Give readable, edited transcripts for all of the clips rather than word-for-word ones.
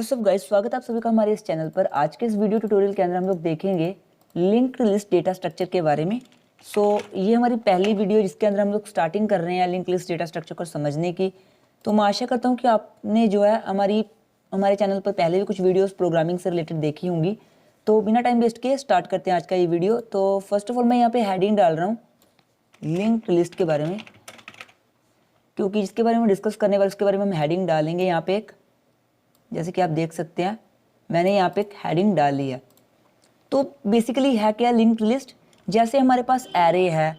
What's up guys, स्वागत है आप सभी का हमारे इस चैनल पर। आज के इस वीडियो ट्यूटोरियल के अंदर हम लोग देखेंगे लिंक्ड लिस्ट डेटा स्ट्रक्चर के बारे में। ये हमारी पहली वीडियो जिसके अंदर हम लोग स्टार्टिंग कर रहे हैं लिंक्ड लिस्ट डेटा स्ट्रक्चर को समझने की। तो मैं आशा करता हूँ कि आपने जो है हमारे चैनल पर पहले भी कुछ वीडियोज़ प्रोग्रामिंग से रिलेटेड देखी होंगी। तो बिना टाइम वेस्ट किए स्टार्ट करते हैं आज का ये वीडियो। तो फर्स्ट ऑफ ऑल मैं यहाँ पे हेडिंग डाल रहा हूँ लिंक्ड लिस्ट के बारे में, क्योंकि जिसके बारे में डिस्कस करने वाले उसके बारे में हम हेडिंग डालेंगे। यहाँ पे एक, जैसे कि आप देख सकते हैं मैंने यहाँ पे एक हेडिंग डाली है। तो बेसिकली है क्या लिंक्ड लिस्ट? जैसे हमारे पास एरे है,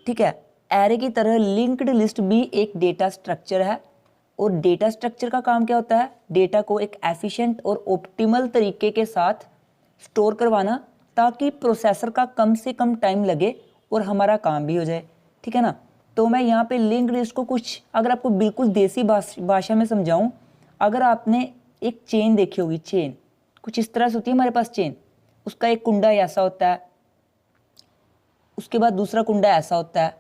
ठीक है, एरे की तरह लिंक्ड लिस्ट भी एक डेटा स्ट्रक्चर है। और डेटा स्ट्रक्चर का काम क्या होता है? डेटा को एक एफिशिएंट और ऑप्टिमल तरीके के साथ स्टोर करवाना, ताकि प्रोसेसर का कम से कम टाइम लगे और हमारा काम भी हो जाए, ठीक है ना। तो मैं यहाँ पे लिंक्ड लिस्ट को कुछ, अगर आपको बिल्कुल देसी भाषा में समझाऊँ, अगर आपने एक चेन देखी होगी, चेन कुछ इस तरह से होती है हमारे पास चेन। उसका एक कुंडा ऐसा होता है, उसके बाद दूसरा कुंडा ऐसा होता है,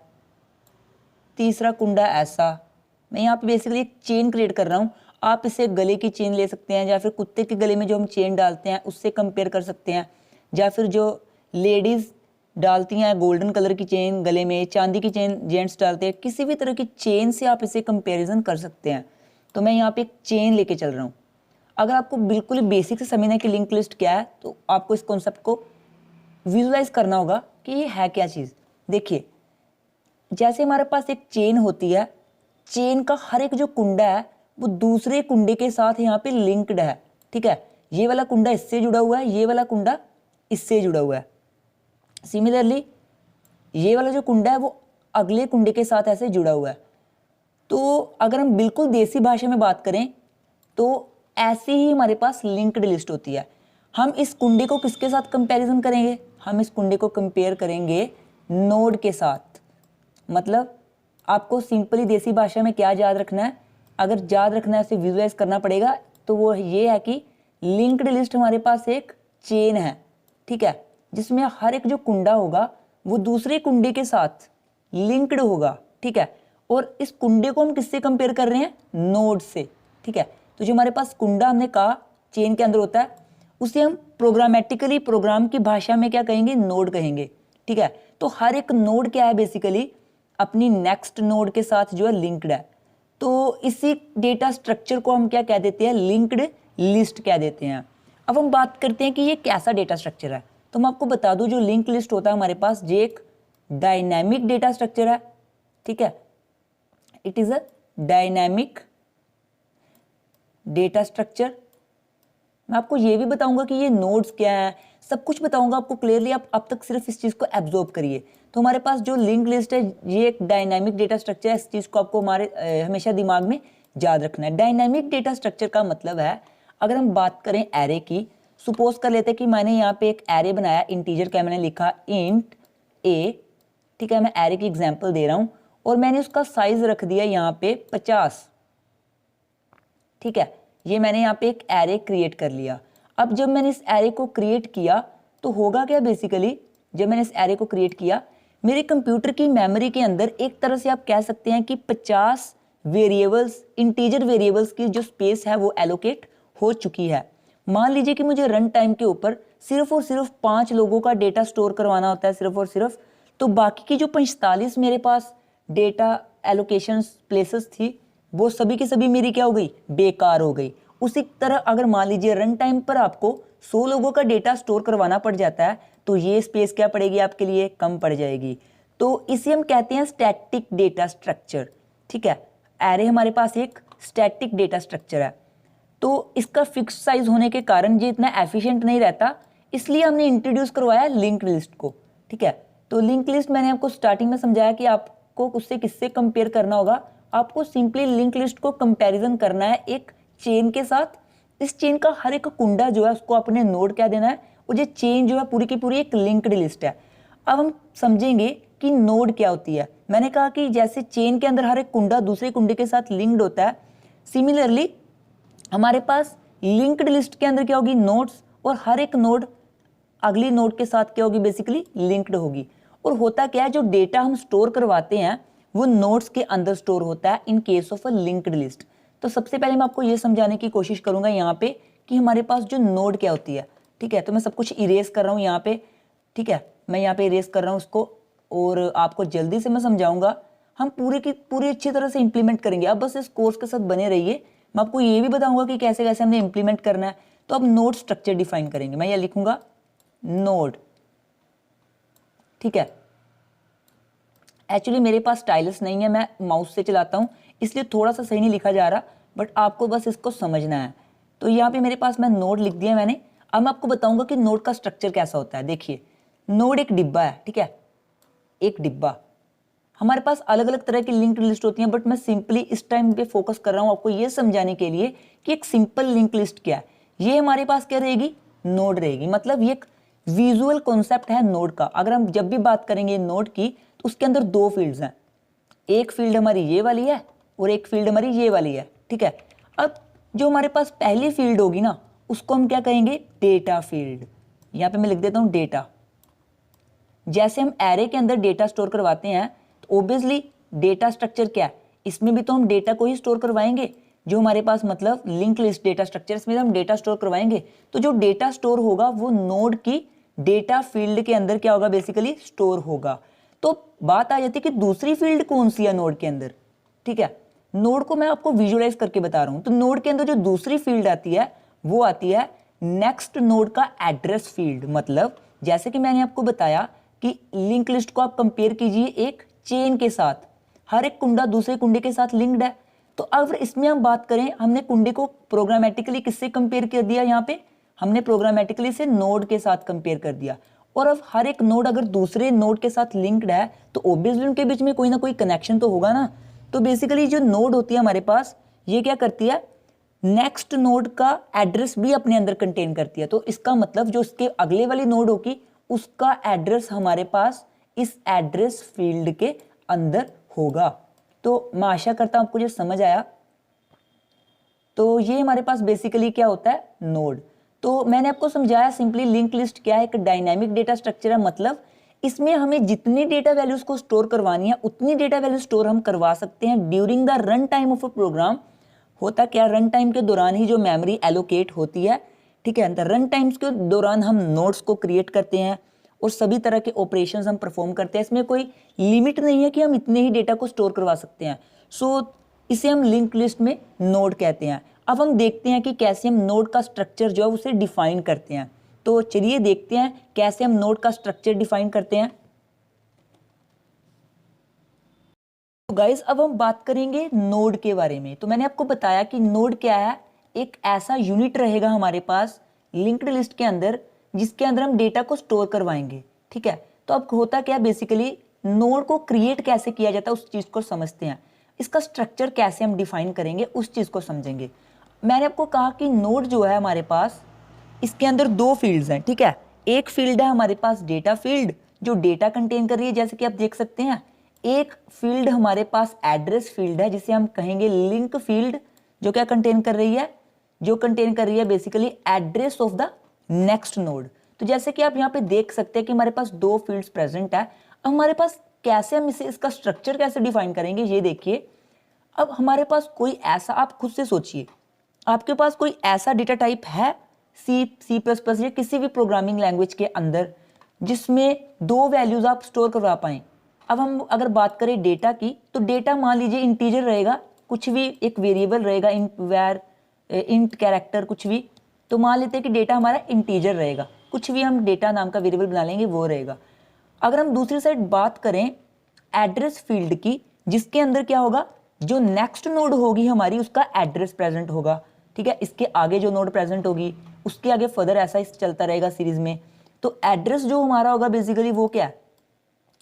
तीसरा कुंडा ऐसा। मैं यहाँ पे बेसिकली एक चेन क्रिएट कर रहा हूँ। आप इसे गले की चेन ले सकते हैं, या फिर कुत्ते के गले में जो हम चेन डालते हैं उससे कंपेयर कर सकते हैं, या फिर जो लेडीज़ डालती हैं गोल्डन कलर की चेन गले में, चांदी की चेन जेंट्स डालते हैं, किसी भी तरह की चेन से आप इसे कंपेरिजन कर सकते हैं। तो मैं यहाँ पे एक चेन लेके चल रहा हूँ। अगर आपको बिल्कुल बेसिक से समझना है कि लिंक लिस्ट क्या है, तो आपको इस कॉन्सेप्ट को विजुलाइज करना होगा कि ये है क्या चीज़। देखिए, जैसे हमारे पास एक चेन होती है, चेन का हर एक जो कुंडा है वो दूसरे कुंडे के साथ यहाँ पे लिंक्ड है, ठीक है। ये वाला कुंडा इससे जुड़ा हुआ है, ये वाला कुंडा इससे जुड़ा हुआ है। सिमिलरली ये वाला जो कुंडा है वो अगले कुंडे के साथ ऐसे जुड़ा हुआ है। तो अगर हम बिल्कुल देसी भाषा में बात करें तो ऐसे ही हमारे पास लिंक्ड लिस्ट होती है। हम इस कुंडे को किसके साथ कंपैरिजन करेंगे? हम इस कुंडे को कंपेयर करेंगे नोड के साथ। मतलब आपको सिंपली देसी भाषा में क्या याद रखना है? अगर याद रखना है, उसे विजुअलाइज करना पड़ेगा। तो वो ये है कि लिंक्ड लिस्ट हमारे पास एक चेन है, ठीक है, जिसमें हर एक जो कुंडा होगा वो दूसरे कुंडे के साथ लिंक्ड होगा, ठीक है। और इस कुंडे को हम किससे कंपेयर कर रहे हैं? नोड से, ठीक है। तो जो हमारे पास कुंडा हमने कहा चेन के अंदर होता है, उसे हम प्रोग्रामेटिकली, प्रोग्राम की भाषा में क्या कहेंगे? नोड कहेंगे, ठीक है। तो हर एक नोड क्या है? बेसिकली अपनी नेक्स्ट नोड के साथ जो है लिंक्ड है। तो इसी डेटा स्ट्रक्चर को हम क्या कह देते हैं? लिंक्ड लिस्ट कह देते हैं। अब हम बात करते हैं कि ये कैसा डेटा स्ट्रक्चर है। तो मैं आपको बता दूं, जो लिंक लिस्ट होता है हमारे पास, ये एक डायनामिक डेटा स्ट्रक्चर है, ठीक है। It is a dynamic data structure. मैं आपको ये भी बताऊंगा कि ये नोड्स क्या है, सब कुछ बताऊंगा आपको क्लियरली। आप अब तक सिर्फ इस चीज़ को एब्जॉर्ब करिए। तो हमारे पास जो लिंक लिस्ट है ये एक डायनामिक डेटा स्ट्रक्चर है। इस चीज़ को आपको हमेशा दिमाग में याद रखना है। डायनामिक डेटा स्ट्रक्चर का मतलब है, अगर हम बात करें एरे की, सपोज कर लेते हैं कि मैंने यहाँ पे एक एरे बनाया, इंटीजर का मैंने लिखा इंट ए, ठीक है। मैं एरे की एग्जाम्पल दे रहा हूँ और मैंने उसका साइज रख दिया यहाँ पे 50, ठीक है। ये मैंने यहाँ पे एक एरे क्रिएट कर लिया। अब जब मैंने इस एरे को क्रिएट किया तो होगा क्या? बेसिकली जब मैंने इस एरे को क्रिएट किया, मेरे कंप्यूटर की मेमोरी के अंदर एक तरह से आप कह सकते हैं कि 50 वेरिएबल्स, इंटीजर वेरिएबल्स की जो स्पेस है वो एलोकेट हो चुकी है। मान लीजिए कि मुझे रन टाइम के ऊपर सिर्फ और सिर्फ 5 लोगों का डेटा स्टोर करवाना होता है, सिर्फ और सिर्फ। तो बाकी की जो 45 मेरे पास डेटा एलोकेशन प्लेसेस थी, वो सभी की सभी मेरी क्या हो गई? बेकार हो गई। उसी तरह अगर मान लीजिए रन टाइम पर आपको 100 लोगों का डेटा स्टोर करवाना पड़ जाता है, तो ये स्पेस क्या पड़ेगी आपके लिए? कम पड़ जाएगी। तो इसे हम कहते हैं स्टैटिक डेटा स्ट्रक्चर, ठीक है। एरे हमारे पास एक स्टैटिक डेटा स्ट्रक्चर है। तो इसका फिक्स साइज होने के कारण ये इतना एफिशिएंट नहीं रहता, इसलिए हमने इंट्रोड्यूस करवाया लिंक्ड लिस्ट को, ठीक है। तो लिंक लिस्ट मैंने आपको स्टार्टिंग में समझाया कि आपको उससे किससे कंपेयर करना होगा। आपको सिंपली लिंक लिस्ट को कंपैरिजन करना है एक चेन के साथ। इस चेन का हर एक कुंडा जो है उसको अपने नोड क्या देना है, और ये चेन जो है पूरी की पूरी एक लिंक्ड लिस्ट है। अब हम समझेंगे कि नोड क्या होती है। मैंने कहा कि जैसे चेन के अंदर हर एक कुंडा दूसरे कुंडे के साथ लिंक्ड होता है, सिमिलरली हमारे पास लिंक्ड लिस्ट के अंदर क्या होगी? नोड्स, और हर एक नोड अगली नोड के साथ क्या होगी? बेसिकली लिंक्ड होगी। और होता क्या है, जो डेटा हम स्टोर करवाते हैं वो नोड्स के अंदर स्टोर होता है in case of a linked list. तो सबसे पहले मैं आपको ये समझाने की कोशिश करूंगा यहाँ पे कि हमारे पास जो नोड क्या होती है। ठीक है, तो मैं सब कुछ इरेज कर रहा हूँ यहाँ पे। ठीक है, मैं यहाँ पे इरेज कर रहा हूँ उसको और आपको जल्दी से मैं समझाऊंगा। हम पूरे की पूरी अच्छी तरह से इंप्लीमेंट करेंगे। अब बस इस कोर्स के साथ बने रहिए, मैं आपको ये भी बताऊंगा कि कैसे कैसे हमने इंप्लीमेंट करना है। तो अब नोड स्ट्रक्चर डिफाइन करेंगे। मैं ये लिखूंगा नोड। ठीक है, एक्चुअली मेरे पास स्टाइलस नहीं है, मैं माउस से चलाता हूँ, इसलिए थोड़ा सा सही नहीं लिखा जा रहा, बट आपको बस इसको समझना है। तो यहाँ पे मेरे पास मैं नोड लिख दिया मैंने। अब मैं आपको बताऊंगा कि नोड का स्ट्रक्चर कैसा होता है। देखिए, नोड एक डिब्बा है। ठीक है, एक डिब्बा। हमारे पास अलग अलग तरह की लिंक्ड लिस्ट होती हैं, बट मैं सिंपली इस टाइम पे फोकस कर रहा हूँ आपको ये समझाने के लिए कि एक सिंपल लिंक लिस्ट क्या है। ये हमारे पास क्या रहेगी, नोड रहेगी। मतलब ये एक विजुअल कॉन्सेप्ट है नोड का। अगर हम जब भी बात करेंगे नोड की, तो उसके अंदर दो फील्ड्स हैं। एक फील्ड हमारी ये वाली है और एक फील्ड हमारी ये वाली है। ठीक है, अब जो हमारे पास पहली फील्ड होगी ना, उसको हम क्या कहेंगे, डेटा फील्ड। यहाँ पे मैं लिख देता हूँ डेटा। जैसे हम एरे के अंदर डेटा स्टोर करवाते हैं, तो ऑब्वियसली डेटा स्ट्रक्चर क्या है, इसमें भी तो हम डेटा को ही स्टोर करवाएंगे। जो हमारे पास मतलब लिंक लिस्ट डेटा स्ट्रक्चर, इसमें हम डेटा स्टोर करवाएंगे। तो जो डेटा स्टोर होगा वो नोड की डेटा फील्ड के अंदर क्या होगा, बेसिकली स्टोर होगा। तो बात आ जाती है कि दूसरी फील्ड कौन सी है नोड के अंदर। ठीक है, नोड को मैं आपको विजुअलाइज करके बता रहा हूं। तो नोड के अंदर जो दूसरी फील्ड आती है वो आती है नेक्स्ट नोड का एड्रेस फील्ड। मतलब जैसे कि मैंने आपको बताया कि लिंक लिस्ट को आप कंपेयर कीजिए एक चेन के साथ, हर एक कुंडा दूसरे कुंडे के साथ लिंक्ड है। तो अगर इसमें हम बात करें, हमने कुंडे को प्रोग्रामेटिकली किससे कंपेयर कर दिया, यहाँ पे हमने प्रोग्रामेटिकली से नोड के साथ कंपेयर कर दिया। और अब हर एक नोड अगर दूसरे नोड के साथ लिंक्ड है, तो ऑब्वियसली उनके बीच में कोई ना कोई कनेक्शन तो होगा ना। तो बेसिकली जो नोड होती है हमारे पास, ये क्या करती है, नेक्स्ट नोड का एड्रेस भी अपने अंदर कंटेन करती है। तो इसका मतलब जो इसके अगले वाली नोड होगी, उसका एड्रेस हमारे पास इस एड्रेस फील्ड के अंदर होगा। तो मैं आशा करता हूं आपको ये समझ आया। तो ये हमारे पास बेसिकली क्या होता है, नोड। तो मैंने आपको समझाया सिंपली लिंक लिस्ट क्या है, एक डायनामिक डेटा स्ट्रक्चर है। मतलब इसमें हमें जितनी डेटा वैल्यूज को स्टोर करवानी है उतनी डेटा वैल्यू स्टोर हम करवा सकते हैं during the run time of a program. होता क्या, रन टाइम के दौरान ही जो मेमोरी एलोकेट होती है। ठीक है, रन टाइम्स के दौरान हम नोड्स को क्रिएट करते हैं और सभी तरह के ऑपरेशंस हम परफॉर्म करते हैं। इसमें कोई लिमिट नहीं है कि हम इतने ही डेटा को स्टोर करवा सकते हैं। सो इसे हम लिंक लिस्ट में नोड कहते हैं। अब हम देखते हैं कि कैसे हम नोड का स्ट्रक्चर जो है उसे डिफाइन करते हैं। तो चलिए देखते हैं कैसे हम नोड का स्ट्रक्चर डिफाइन करते हैं। तो गाइस, अब हम बात करेंगे नोड के बारे में। तो मैंने आपको बताया कि नोड क्या है, एक ऐसा यूनिट रहेगा हमारे पास लिंक्ड लिस्ट के अंदर जिसके अंदर हम डेटा को स्टोर करवाएंगे। ठीक है, तो अब होता क्या, बेसिकली नोड को क्रिएट कैसे किया जाता है उस चीज को समझते हैं। इसका स्ट्रक्चर कैसे हम डिफाइन करेंगे उस चीज को समझेंगे। मैंने आपको कहा कि नोड जो है हमारे पास, इसके अंदर दो फील्ड्स हैं। ठीक है, एक फील्ड है हमारे पास डेटा फील्ड जो डेटा कंटेन कर रही है, जैसे कि आप देख सकते हैं। एक फील्ड हमारे पास एड्रेस फील्ड है जिसे हम कहेंगे लिंक फील्ड, जो क्या कंटेन कर रही है, जो कंटेन कर रही है basically address of the next node. तो जैसे कि आप यहाँ पे देख सकते हैं कि हमारे पास दो फील्ड्स प्रेजेंट है। अब हमारे पास कैसे हम इसे, इसका स्ट्रक्चर कैसे डिफाइन करेंगे, ये देखिए। अब हमारे पास कोई ऐसा, आप खुद से सोचिए, आपके पास कोई ऐसा डेटा टाइप है सी प्लस प्लस या किसी भी प्रोग्रामिंग लैंग्वेज के अंदर जिसमें दो वैल्यूज आप स्टोर करवा पाएं। अब हम अगर बात करें डेटा की, तो डेटा मान लीजिए इंटीजर रहेगा, कुछ भी एक वेरिएबल रहेगा, इंट वैर इंट कैरेक्टर कुछ भी। तो मान लेते हैं कि डेटा हमारा इंटीजर रहेगा, कुछ भी हम डेटा नाम का वेरिएबल बना लेंगे वो रहेगा। अगर हम दूसरी साइड बात करें एड्रेस फील्ड की, जिसके अंदर क्या होगा, जो नेक्स्ट नोड होगी हमारी उसका एड्रेस प्रेजेंट होगा। ठीक है, इसके आगे जो नोड प्रेजेंट होगी उसके आगे फर्दर ऐसा ही चलता रहेगा सीरीज में। तो एड्रेस जो हमारा होगा बेसिकली वो क्या है,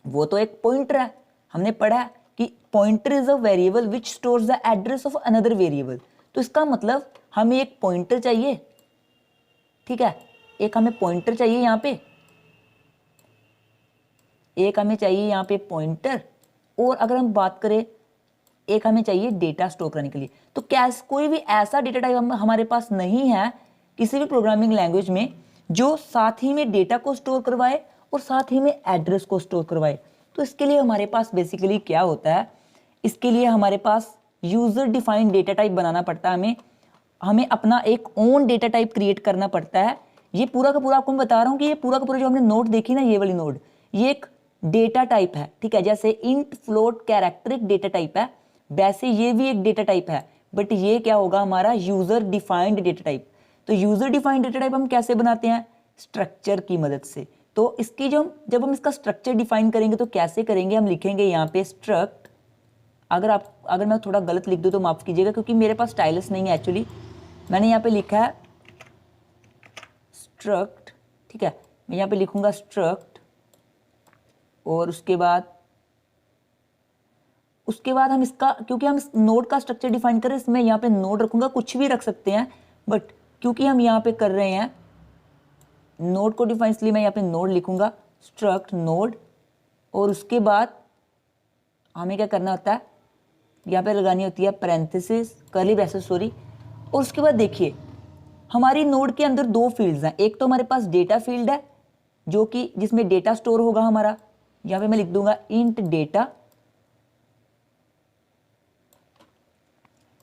वो तो एक पॉइंटर है। हमने पढ़ा है कि pointer is a variable which stores the address of another variable. तो इसका मतलब हमें एक पॉइंटर चाहिए। ठीक है, एक हमें पॉइंटर चाहिए यहाँ पे, एक हमें चाहिए यहाँ पे पॉइंटर। और अगर हम बात करें, एक हमें चाहिए डेटा स्टोर करने के लिए। तो कैसे कोई भी ऐसा डेटा टाइप हमारे पास नहीं है किसी भी प्रोग्रामिंग लैंग्वेज में जो साथ ही में डेटा को स्टोर करवाए और साथ ही में एड्रेस को स्टोर करवाए। तो इसके लिए हमारे पास बेसिकली क्या होता है, इसके लिए हमारे पास यूजर डिफाइंड डेटा टाइप बनाना पड़ता है हमें। हमें अपना एक ओन डेटा टाइप क्रिएट करना पड़ता है। ये पूरा का पूरा आपको मैं बता रहा हूँ कि ये पूरा का पूरा जो हमने नोड देखी ना, ये वाली नोड, ये एक डेटा टाइप है, ठीक है। जैसे इंट फ्लोट कैरेक्टर एक डेटा टाइप है, वैसे ये भी एक डेटा टाइप है, बट ये क्या होगा हमारा यूजर डिफाइंड डेटा टाइप। तो यूजर डिफाइंड डेटा टाइप हम कैसे बनाते हैं? स्ट्रक्चर की मदद से। तो इसकी जब हम इसका स्ट्रक्चर डिफाइन करेंगे तो कैसे करेंगे? हम लिखेंगे यहाँ पे स्ट्रक्ट, अगर मैं थोड़ा गलत लिख दूँ तो माफ कीजिएगा, क्योंकि मेरे पास स्टाइलस नहीं है एक्चुअली। मैंने यहाँ पे लिखा है स्ट्रक्ट, ठीक है। मैं यहाँ पे लिखूंगा स्ट्रक्ट, और उसके बाद हम इसका, क्योंकि हम इस नोड का स्ट्रक्चर डिफाइन कर रहे हैं, इसमें यहाँ पे नोड रखूंगा, कुछ भी रख सकते हैं, बट क्योंकि हम यहाँ पे कर रहे हैं नोड को डिफाइन, इसलिए मैं यहाँ पे नोड लिखूंगा, स्ट्रक्ट नोड। और उसके बाद हमें क्या करना होता है? यहाँ पे लगानी होती है पैरेंथेसिस, कर्ली ब्रैकेट, सॉरी। और उसके बाद देखिए हमारी नोड के अंदर दो फील्ड्स हैं। एक तो हमारे पास डेटा फील्ड है, जो कि जिसमें डेटा स्टोर होगा हमारा। यहाँ पे मैं लिख दूंगा इंट डेटा,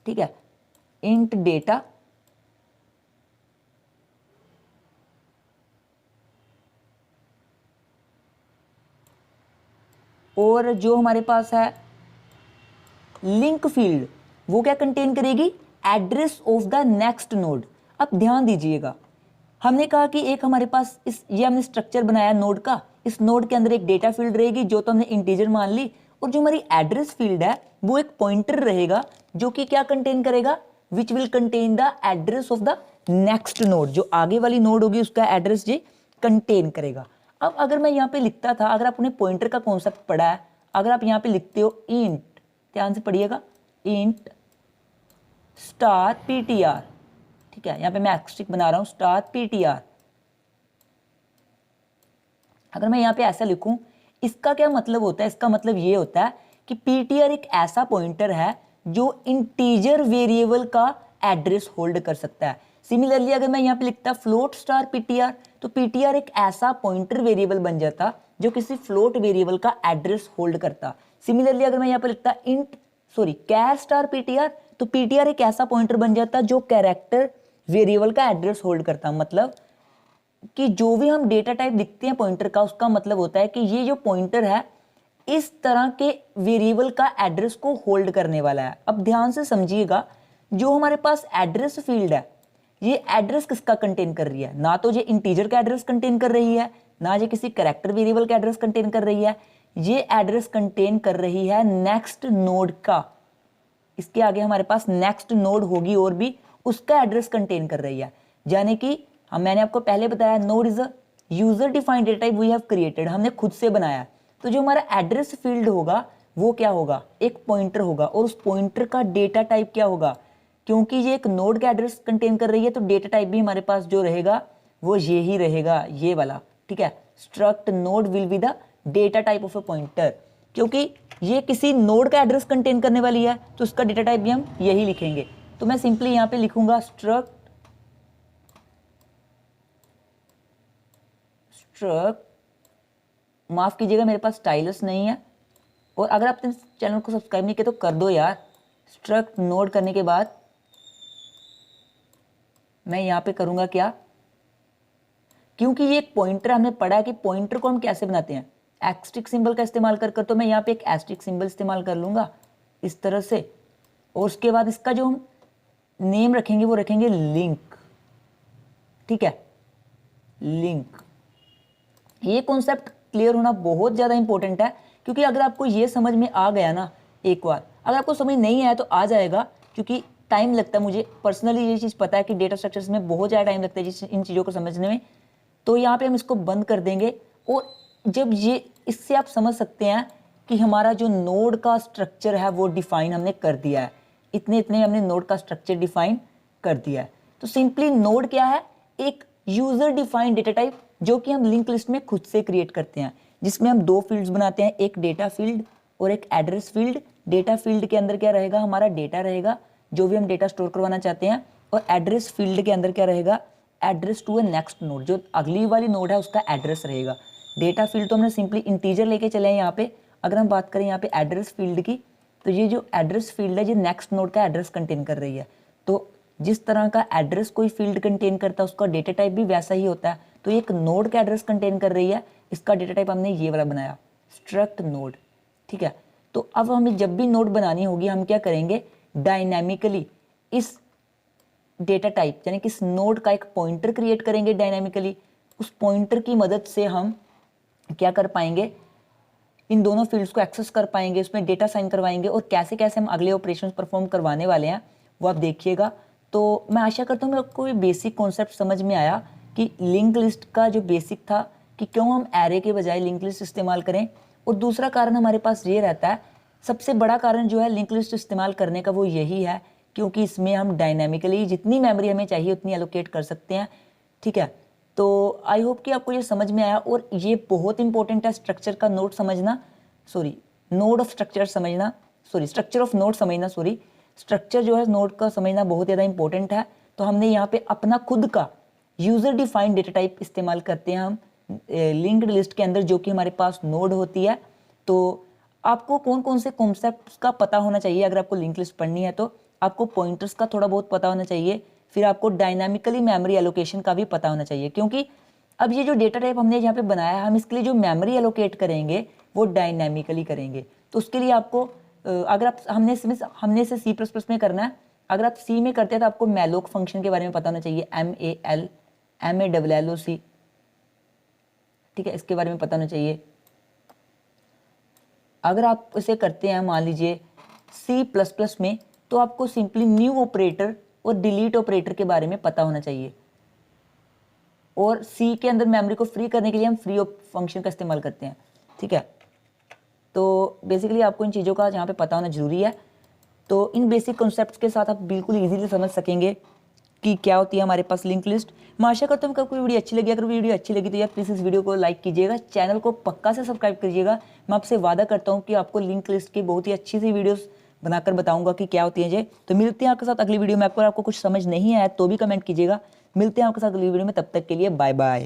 ठीक है, इंट डेटा। और जो हमारे पास है लिंक फील्ड, वो क्या कंटेन करेगी? Address of the next node. अब ध्यान दीजिएगा, हमने कहा कि एक हमारे पास ये हमने स्ट्रक्चर बनाया नोड का, इस नोड के अंदर एक डेटा फील्ड रहेगी जो तो हमने इंटीजर मान ली, और जो हमारी एड्रेस फील्ड है वो एक पॉइंटर रहेगा जो कि क्या कंटेन करेगा? Which will contain the address of the next node. जो आगे वाली नोड होगी उसका एड्रेस ये कंटेन करेगा। अब अगर मैं यहाँ पे लिखता था, अगर आपने पॉइंटर का कॉन्सेप्ट पढ़ा है, अगर आप यहाँ पे लिखते हो इंट, ध्यान से पढ़िएगा, इंट स्टार पीटीआर, ठीक है, यहाँ पे मैं एक्स्ट्रिक बना रहा हूं स्टार पीटीआर। अगर मैं यहाँ पे ऐसा लिखूं, इसका क्या मतलब होता है? इसका मतलब ये होता है कि पीटीआर एक ऐसा पॉइंटर है जो इंटीजर वेरिएबल का एड्रेस होल्ड कर सकता है। सिमिलरली अगर मैं यहाँ पे लिखता फ्लोट स्टार पीटीआर, तो पीटीआर एक ऐसा पॉइंटर वेरिएबल बन जाता जो किसी फ्लोट वेरिएबल का एड्रेस होल्ड करता। सिमिलरली अगर मैं यहाँ पे लिखता कैर स्टार पीटीआर, तो पीटीआर एक ऐसा पॉइंटर बन जाता जो कैरेक्टर वेरिएबल का एड्रेस होल्ड करता। मतलब कि जो भी हम डेटा टाइप लिखते हैं पॉइंटर का, उसका मतलब होता है कि ये जो पॉइंटर है इस तरह के वेरिएबल का एड्रेस को होल्ड करने वाला है। अब ध्यान से समझिएगा, जो हमारे पास एड्रेस फील्ड है, ये एड्रेस किसका कंटेन कर रही है? ना तो ये इंटीजर का एड्रेस कंटेन कर रही है, ना ये किसी कैरेक्टर वेरिएबल का एड्रेस कंटेन कर रही है। ये एड्रेस कंटेन कर रही है नेक्स्ट नोड का। इसके आगे हमारे पास नेक्स्ट नोड होगी और भी, उसका एड्रेस कंटेन कर रही है। यानी कि मैंने आपको पहले बताया, node is a user defined data type we have created, हमने खुद से बनाया। तो जो हमारा एड्रेस फील्ड होगा वो क्या होगा? एक पॉइंटर होगा, और उस पॉइंटर का डेटा टाइप क्या होगा? क्योंकि ये एक नोड का एड्रेस कंटेन कर रही है, तो डेटा टाइप भी हमारे पास जो रहेगा वो ये ही रहेगा, ये वाला, ठीक है। Struct node will be the data type of a pointer. क्योंकि ये किसी नोड का एड्रेस कंटेन करने वाली है, तो उसका डेटा टाइप भी हम यही लिखेंगे। तो मैं सिंपली यहाँ पे लिखूंगा स्ट्रक्ट माफ कीजिएगा मेरे पास स्टाइलस नहीं है, और अगर आप इस चैनल को सब्सक्राइब नहीं किया तो कर दो यार। स्ट्रक्ट नोड करने के बाद मैं यहाँ पे करूंगा क्या? क्योंकि ये एक पॉइंटर, हमने पढ़ा कि पॉइंटर को हम कैसे बनाते हैं, एस्ट्रिक सिंबल का इस्तेमाल कर तो मैं यहाँ पे एक एस्ट्रिक सिंबल इस्तेमाल कर लूंगा इस तरह से। और उसके बाद इसका जो हम नेम रखेंगे वो रखेंगे लिंक, ठीक है, लिंक। ये कॉन्सेप्ट क्लियर होना बहुत ज़्यादा इंपॉर्टेंट है, क्योंकि अगर आपको ये समझ में आ गया ना एक बार, अगर आपको समझ नहीं आया तो आ जाएगा, क्योंकि टाइम लगता है। मुझे पर्सनली ये चीज़ पता है कि डेटा स्ट्रक्चर्स में बहुत ज़्यादा टाइम लगता है इन चीज़ों को समझने में। तो यहाँ पे हम इसको बंद कर देंगे, और जब ये, इससे आप समझ सकते हैं कि हमारा जो नोड का स्ट्रक्चर है वो डिफाइन हमने कर दिया है। इतने हमने नोड का स्ट्रक्चर डिफाइन कर दिया है। तो सिंपली नोड क्या है? एक यूजर डिफाइंड डेटा टाइप जो कि हम लिंक लिस्ट में खुद से क्रिएट करते हैं, जिसमें हम दो फील्ड्स बनाते हैं, एक डेटा फील्ड और एक एड्रेस फील्ड। डेटा फील्ड के अंदर क्या रहेगा? हमारा डेटा रहेगा, जो भी हम डेटा स्टोर करवाना चाहते हैं, और एड्रेस फील्ड के अंदर क्या रहेगा? Address to a next node, जो अगली वाली नोड है उसका एड्रेस रहेगा। डेटा फील्ड तो हमने सिंपली इंटीजर लेके चले हैं यहाँ पे। अगर हम बात करें यहाँ पे एड्रेस फील्ड की, तो ये जो एड्रेस फील्ड है ये नेक्स्ट नोड का एड्रेस कंटेन कर रही है। तो जिस तरह का एड्रेस कोई फील्ड कंटेन करता है उसका डेटा टाइप भी वैसा ही होता है। तो ये एक नोड का एड्रेस कंटेन कर रही है, इसका डेटा टाइप हमने ये वाला बनाया, स्ट्रक्ट नोड। ठीक है, तो अब हमें जब भी नोड बनानी होगी हम क्या करेंगे, डायनामिकली इस डेटा टाइप यानी कि इस नोड का एक पॉइंटर क्रिएट करेंगे डायनामिकली। उस पॉइंटर की मदद से हम क्या कर पाएंगे, इन दोनों फील्ड्स को एक्सेस कर पाएंगे, उसमें डेटा साइन करवाएंगे, और कैसे कैसे हम अगले ऑपरेशंस परफॉर्म करवाने वाले हैं वो आप देखिएगा। तो मैं आशा करता हूँ कि आपको ये बेसिक कॉन्सेप्ट समझ में आया कि लिंक लिस्ट का जो बेसिक था कि क्यों हम एरे के बजाय लिंक लिस्ट इस्तेमाल करें। और दूसरा कारण हमारे पास ये रहता है, सबसे बड़ा कारण जो है लिंक लिस्ट इस्तेमाल करने का वो यही है क्योंकि इसमें हम डायनामिकली जितनी मेमोरी हमें चाहिए उतनी एलोकेट कर सकते हैं। ठीक है, तो आई होप कि आपको ये समझ में आया। और ये बहुत इंपॉर्टेंट है स्ट्रक्चर का नोड समझना, नोड ऑफ स्ट्रक्चर समझना, स्ट्रक्चर ऑफ नोड समझना, स्ट्रक्चर जो है नोड का समझना बहुत ज़्यादा इंपॉर्टेंट है। तो हमने यहाँ पे अपना खुद का यूजर डिफाइंड डेटा टाइप इस्तेमाल करते हैं हम लिंक्ड लिस्ट के अंदर, जो कि हमारे पास नोड होती है। तो आपको कौन कौन से कॉन्सेप्ट्स का पता होना चाहिए, अगर आपको लिंक लिस्ट पढ़नी है तो आपको पॉइंटर्स का थोड़ा बहुत पता होना चाहिए, फिर आपको डायनामिकली मेमोरी एलोकेशन का भी पता होना चाहिए, क्योंकि अब ये जो डेटा टाइप हमने यहाँ पे बनाया है हम इसके लिए जो मेमोरी एलोकेट करेंगे वो डायनामिकली करेंगे। तो उसके लिए आपको अगर आप हमने इसे C++ में करना है, अगर आप सी में करते हैं तो आपको मैलोक फंक्शन के बारे में पता होना चाहिए, MALLOC। ठीक है, इसके बारे में पता होना चाहिए। अगर आप इसे करते हैं मान लीजिए C++ में, तो आपको सिंपली न्यू ऑपरेटर और डिलीट ऑपरेटर के बारे में पता होना चाहिए। और सी के अंदर मेमोरी को फ्री करने के लिए हम फ्री फंक्शन का इस्तेमाल करते हैं। ठीक है, तो बेसिकली आपको इन चीज़ों का यहाँ पे पता होना जरूरी है। तो इन बेसिक कॉन्सेप्ट्स के साथ आप बिल्कुल इजीली समझ सकेंगे कि क्या होती है हमारे पास लिंक लिस्ट। मैं आशा करता हूँ कि आपको वीडियो अच्छी लगी। अगर वीडियो अच्छी लगी तो यार प्लीज़ इस वीडियो को लाइक कीजिएगा, चैनल को पक्का से सब्सक्राइब करिएगा। मैं आपसे वादा करता हूँ कि आपको लिंक लिस्ट की बहुत ही अच्छी सी वीडियोस बनाकर बताऊंगा कि क्या होती है ये। तो मिलते हैं आपके साथ अगली वीडियो में। आपको कुछ समझ नहीं आया तो भी कमेंट कीजिएगा। मिलते हैं आपके साथ अगली वीडियो में, तब तक के लिए बाय बाय।